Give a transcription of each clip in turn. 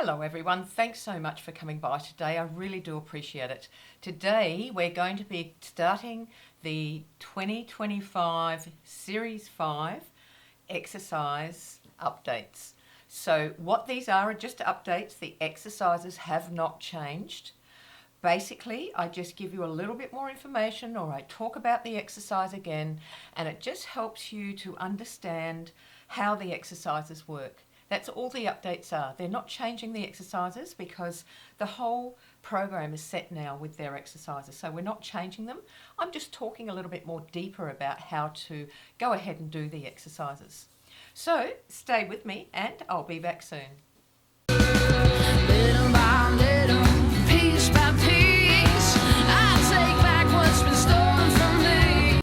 Hello everyone, thanks so much for coming by today. I really do appreciate it. Today we're going to be starting the 2025 Series 5 exercise updates. So what these are just updates. The exercises have not changed. Basically, I just give you a little bit more information, or I talk about the exercise again, and it just helps you to understand how the exercises work. That's all the updates are. They're not changing the exercises because the whole program is set now with their exercises. So we're not changing them. I'm just talking a little bit more deeper about how to go ahead and do the exercises. So stay with me and I'll be back soon. Little by little, piece by piece, I take back what's been stolen from me.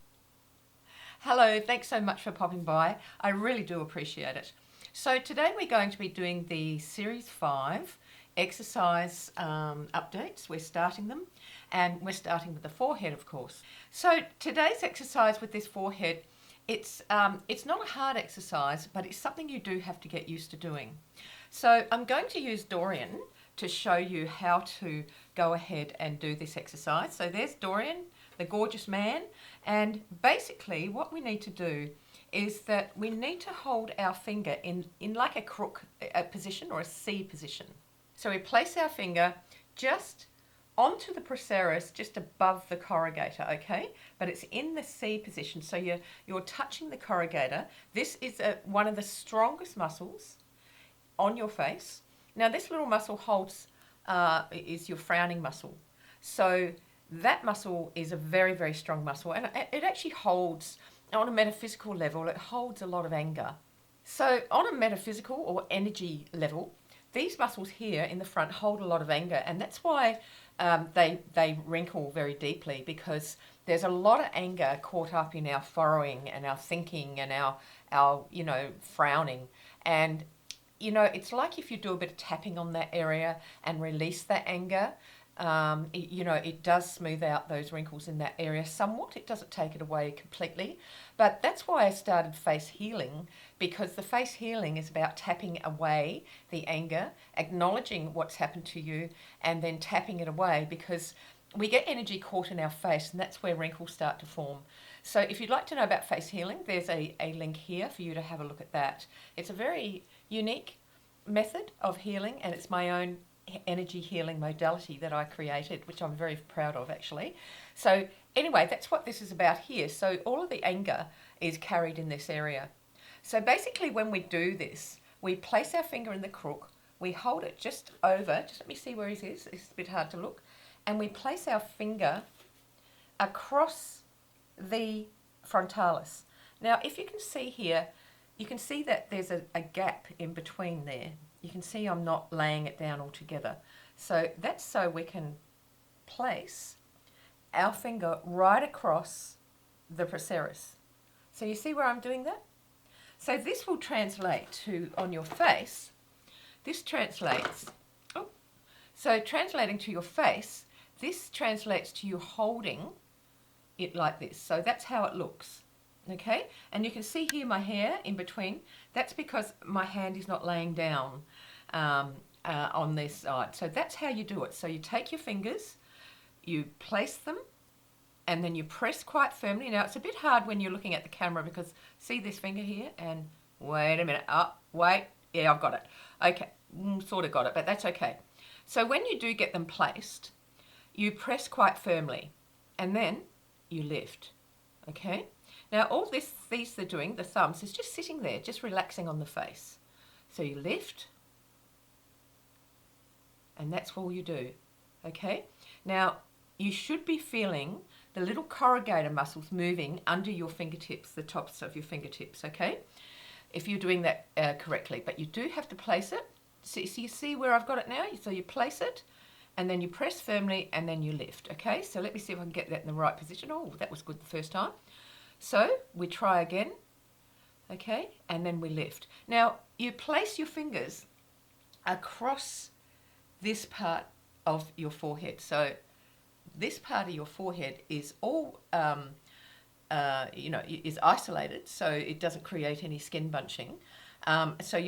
Hello, thanks so much for popping by. I really do appreciate it. So today we're going to be doing the Series 5 exercise updates. We're starting them, and we're starting with the forehead, of course. So today's exercise with this forehead, it's not a hard exercise, but it's something you do have to get used to doing. So I'm going to use Dorian to show you how to go ahead and do this exercise. So there's Dorian, the gorgeous man, and basically what we need to do is that we need to hold our finger in like a crook position or a C position. So we place our finger just onto the procerus, just above the corrugator, okay? But it's in the C position, so you're touching the corrugator. This is one of the strongest muscles on your face. Now this little muscle holds, is your frowning muscle. So that muscle is a very, very strong muscle, and it actually holds, on a metaphysical level, it holds a lot of anger. So on a metaphysical or energy level, these muscles here in the front hold a lot of anger, and that's why they wrinkle very deeply, because there's a lot of anger caught up in our furrowing and our thinking and our frowning. And it's like if you do a bit of tapping on that area and release that anger, it does smooth out those wrinkles in that area somewhat. It doesn't take it away completely, but that's why I started face healing, because the face healing is about tapping away the anger, acknowledging what's happened to you, and then tapping it away, because we get energy caught in our face, and that's where wrinkles start to form. So if you'd like to know about face healing, there's a link here for you to have a look at that. It's a very unique method of healing, and it's my own energy healing modality that I created, which I'm very proud of, actually. So anyway, that's what this is about here. So all of the anger is carried in this area. So basically when we do this, we place our finger in the crook, we hold it just over, just let me see where it is, it's a bit hard to look, and we place our finger across the frontalis. Now if you can see here, you can see that there's a gap in between there. You can see I'm not laying it down altogether. So that's so we can place our finger right across the procerus. So you see where I'm doing that? So this will translate to, on your face, this translates, so translating to your face, this translates to you holding it like this. So that's how it looks. Okay, and you can see here my hair in between. That's because my hand is not laying down on this side. So that's how you do it. So you take your fingers, you place them, and then you press quite firmly. Now it's a bit hard when you're looking at the camera, because see this finger here, and wait a minute, wait, yeah, I've got it. Okay, sort of got it, but that's okay. So when you do get them placed, you press quite firmly, and then you lift, okay? Now all these they're doing, the thumbs, is just sitting there, just relaxing on the face. So you lift, and that's all you do, okay? Now you should be feeling the little corrugator muscles moving under your fingertips, the tops of your fingertips, okay? If you're doing that correctly, but you do have to place it. So you see where I've got it now? So you place it, and then you press firmly, and then you lift, okay? So let me see if I can get that in the right position. Oh, that was good the first time. So we try again, okay, and then we lift. Now you place your fingers across this part of your forehead. So this part of your forehead is all, is isolated, so it doesn't create any skin bunching. So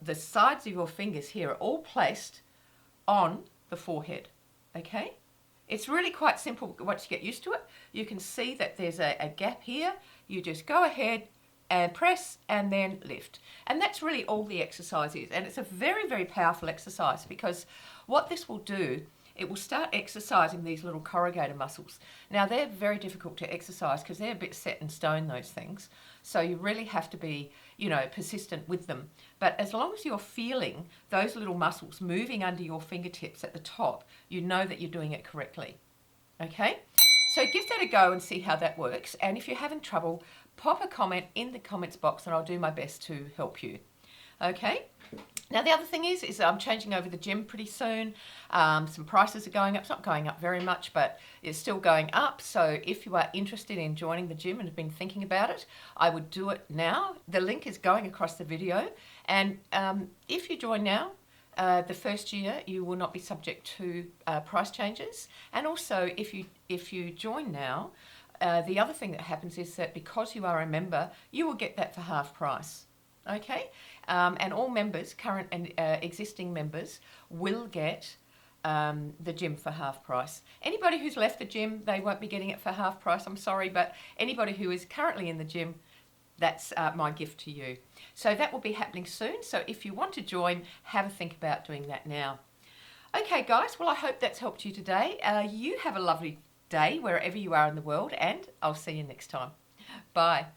the sides of your fingers here are all placed on the forehead, okay? It's really quite simple once you get used to it. You can see that there's a gap here. You just go ahead and press and then lift. And that's really all the exercise is. And it's a very, very powerful exercise, because what this will do, it will start exercising these little corrugator muscles. Now, they're very difficult to exercise because they're a bit set in stone, those things. So you really have to be, persistent with them. But as long as you're feeling those little muscles moving under your fingertips at the top, you know that you're doing it correctly. Okay? So give that a go and see how that works. And if you're having trouble, pop a comment in the comments box and I'll do my best to help you. Okay? Now, the other thing is I'm changing over the gym pretty soon. Some prices are going up. It's not going up very much, but it's still going up. So if you are interested in joining the gym and have been thinking about it, I would do it now. The link is going across the video. And if you join now, the first year you will not be subject to price changes. And also, if you join now, the other thing that happens is that because you are a member, you will get that for half price. Okay, and all members, current and existing members, will get the gym for half price. Anybody who's left the gym, they won't be getting it for half price, I'm sorry, but anybody who is currently in the gym, that's my gift to you. So that will be happening soon, so if you want to join, have a think about doing that now. Okay guys, well I hope that's helped you today. You have a lovely day wherever you are in the world, and I'll see you next time. Bye.